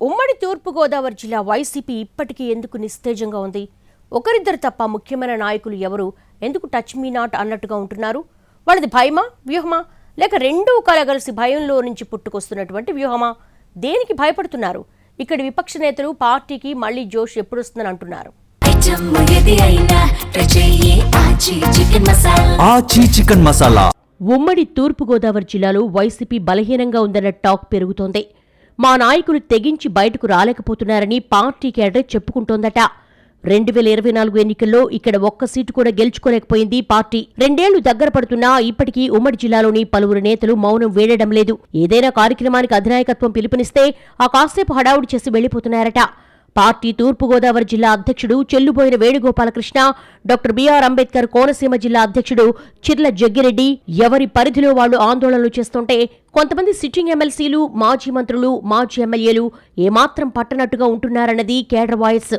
ఉమ్మడి తూర్పుగోదావరి జిల్లా వైసీపీ ఇప్పటికీ ఎందుకు నిస్తేజంగా ఉంది? ఒకరిద్దరు తప్ప ముఖ్యమైన నాయకులు ఎవరు ఎందుకు టచ్ మీ నాట్ అన్నట్టుగా ఉంటున్నారు? వాళ్ళది భయమా, వ్యూహమా, లేక రెండూ కలగలిసి భయంలో నుంచి పుట్టుకొస్తున్నటువంటి వ్యూహమా? దేనికి భయపడుతున్నారు? ఇక్కడి విపక్ష నేతలు పార్టీకి మళ్లీ జోష్ ఎప్పుడొస్తుందని అంటున్నారు. ఉమ్మడి తూర్పుగోదావరి జిల్లాలో వైసీపీ బలహీనంగా ఉందన్న టాక్ పెరుగుతోంది. మా నాయకులు తెగించి బయటకు రాలేకపోతున్నారని పార్టీ కేడర్ చెప్పుకుంటోందట. 2024 ఎన్నికల్లో ఇక్కడ ఒక్క సీటు కూడా గెలుచుకోలేకపోయింది పార్టీ. 2 ఏళ్లు దగ్గర పడుతున్నా ఇప్పటికీ ఉమ్మడి జిల్లాలోని పలువురు నేతలు మౌనం వేడడం లేదు. ఏదైనా కార్యక్రమానికి అధినాయకత్వం పిలుపునిస్తే ఆ కాసేపు హడావుడి చేసి వెళ్లిపోతున్నారట. పార్టీ తూర్పుగోదావరి జిల్లా అధ్యక్షుడు చెల్లుబోయిన వేణుగోపాలకృష్ణ, డాక్టర్ బిఆర్ అంబేద్కర్ కోనసీమ జిల్లా అధ్యక్షుడు చిర్ల జగ్గిరెడ్డి ఎవరి పరిధిలో వాళ్లు ఆందోళనలు చేస్తుంటే, కొంతమంది సిట్టింగ్ ఎమ్మెల్సీలు, మాజీ మంత్రులు, మాజీ ఎమ్మెల్యేలు ఏమాత్రం పట్టనట్టుగా ఉంటున్నారన్నది కేడర్ వాయిస్.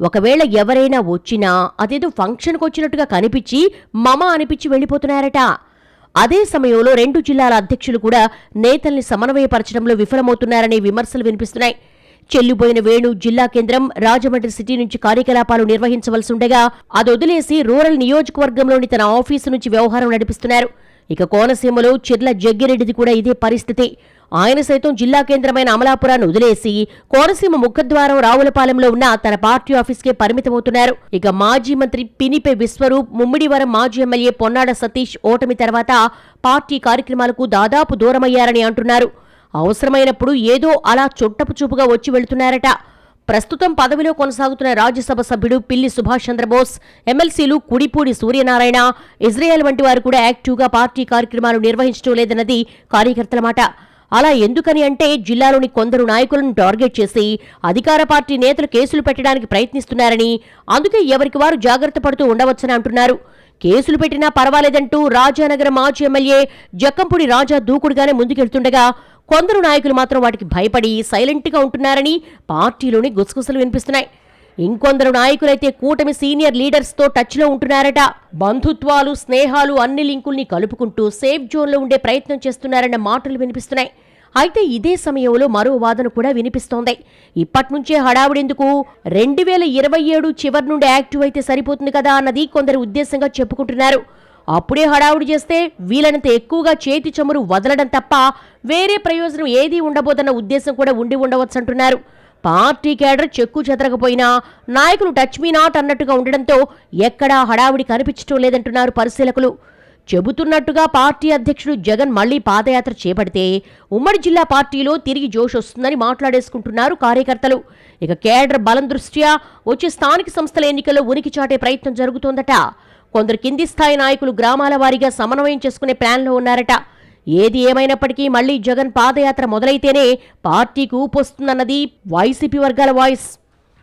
ఒకవేళ ఎవరైనా వచ్చినా అదేదో ఫంక్షన్కు వచ్చినట్టుగా కనిపించి మమ అనిపించి వెళ్లిపోతున్నారట. అదే సమయంలో 2 జిల్లాల అధ్యక్షులు కూడా నేతల్ని సమన్వయపరచడంలో విఫలమవుతున్నారనే విమర్శలు వినిపిస్తున్నాయి. చెల్లుబోయిన వేణు జిల్లా కేంద్రం రాజమండ్రి సిటీ నుంచి కార్యకలాపాలు నిర్వహించవలసుండగా అదొదిలేసి రూరల్ నియోజకవర్గంలోని తన ఆఫీసు నుంచి వ్యవహారం నడిపిస్తున్నారు. ఇక కోనసీమలో చిర్ల జగ్గిరెడ్డిది కూడా ఇదే పరిస్థితి. ఆయన సైతం జిల్లా కేంద్రమైన అమలాపురాన్ని వదిలేసి కోనసీమ ముఖద్వారం రావులపాలెంలో ఉన్న తన పార్టీ ఆఫీస్కే పరిమితమవుతున్నారు. ఇక మాజీ మంత్రి పినిపే విశ్వరూప్, ముమ్మిడివరం మాజీ ఎమ్మెల్యే పొన్నాడ సతీష్ ఓటమి తర్వాత పార్టీ కార్యక్రమాలకు దాదాపు దూరమయ్యారని అంటున్నారు. అవసరమైనప్పుడు ఏదో అలా చుట్టపు చూపుగా వచ్చి వెళుతున్నారట. ప్రస్తుతం పదవిలో కొనసాగుతున్న రాజ్యసభ సభ్యుడు పిల్లి సుభాష్ చంద్రబోస్, ఎమ్మెల్సీలు కుడిపూడి సూర్యనారాయణ, ఇజ్రాయెల్ వంటి వారు కూడా యాక్టివ్గా పార్టీ కార్యక్రమాలు నిర్వహించడం లేదన్నది కార్యకర్తల మాట. అలా ఎందుకని అంటే, జిల్లాలోని కొందరు నాయకులను టార్గెట్ చేసి అధికార పార్టీ నేతలు కేసులు పెట్టడానికి ప్రయత్నిస్తున్నారని, అందుకే ఎవరికి వారు జాగ్రత్త పడుతూ ఉండవచ్చని అంటున్నారు. కేసులు పెట్టినా పర్వాలేదంటూ రాజానగరం మాజీ ఎమ్మెల్యే జక్కంపూడి రాజా దూకుడుగానే ముందుకెళ్తుండగా, కొందరు నాయకులు మాత్రం వాటికి భయపడి సైలెంట్గా ఉంటున్నారని పార్టీలోని గుసగుసలు వినిపిస్తున్నాయి. ఇంకొందరు నాయకులైతే కూటమి సీనియర్ లీడర్స్తో టచ్లో ఉంటున్నారట. బంధుత్వాలు, స్నేహాలు అన్ని లింకుల్ని కలుపుకుంటూ సేఫ్ జోన్లో ఉండే ప్రయత్నం చేస్తున్నారన్న మాటలు వినిపిస్తున్నాయి. అయితే ఇదే సమయంలో మరో వాదన కూడా వినిపిస్తోంది. ఇప్పట్నుంచే హడావుడెందుకు, 2027 చివరి నుండి యాక్టివ్ అయితే సరిపోతుంది కదా అన్నది కొందరు ఉద్దేశంగా చెప్పుకుంటున్నారు. అప్పుడే హడావుడి చేస్తే వీలైనంత ఎక్కువగా చేతి చమురు వదలడం తప్ప వేరే ప్రయోజనం ఏదీ ఉండబోదన్న ఉద్దేశం కూడా ఉండి ఉండవచ్చంటున్నారు. పార్టీ కేడర్ చెక్కు చెదరకపోయినా నాయకులు టచ్ మీ నాట్ అన్నట్టుగా ఉండడంతో ఎక్కడా హడావుడి కనిపించడం లేదంటున్నారు పరిశీలకులు. చెబుతున్నట్టుగా పార్టీ అధ్యక్షుడు జగన్ మళ్లీ పాదయాత్ర చేపడితే ఉమ్మడి జిల్లా పార్టీలో తిరిగి జోష్ వస్తుందని మాట్లాడేసుకుంటున్నారు కార్యకర్తలు. ఇక కేడర్ బలం దృష్ట్యా వచ్చే స్థానిక సంస్థల ఎన్నికల్లో ఉనికి చాటే ప్రయత్నం జరుగుతోందట. కొందరు కింది స్థాయి నాయకులు గ్రామాల వారీగా సమన్వయం చేసుకునే ప్లాన్లో ఉన్నారట. ఏది ఏమైనప్పటికీ మళ్లీ జగన్ పాదయాత్ర మొదలైతేనే పార్టీకి ఊపొస్తుందన్నది వైసీపీ వర్గాల వాయిస్.